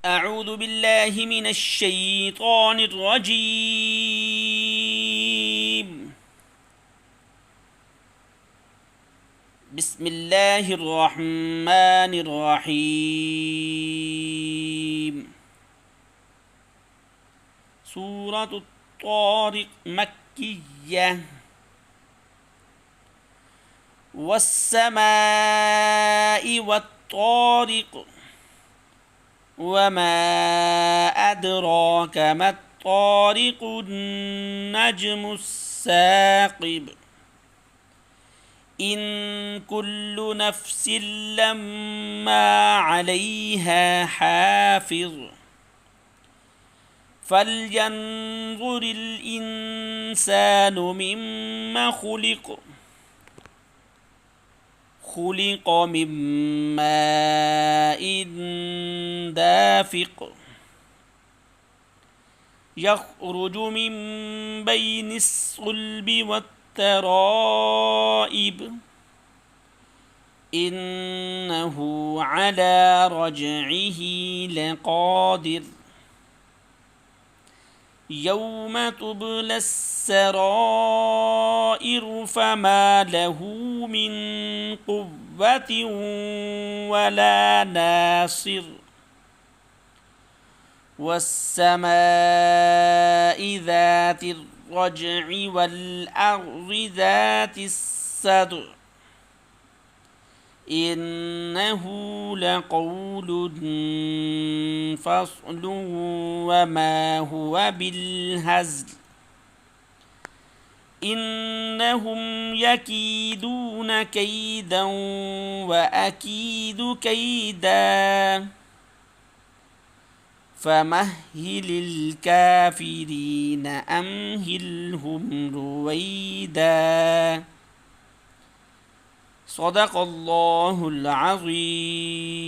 أعوذ بالله من الشيطان الرجيم. بسم الله الرحمن الرحيم. سورة الطارق مكية. والسماء والطارق وما أدراك ما الطارق النجم الثاقب إن كل نفس لما عليها حافظ فلينظر الإنسان مما خلق من ماء دافق يخرج من بين الصلب والترائب إنه على رجعه لقادر يوم تبلى السرائر فما له من قوة ولا ناصر والسماء ذات الرجع والأرض ذات الصدع إنه لقول فصل وما هو بالهزل إنهم يكيدون كيدا وأكيد كيدا فمهل الكافرين أمهلهم رويدا. صدق الله العظيم.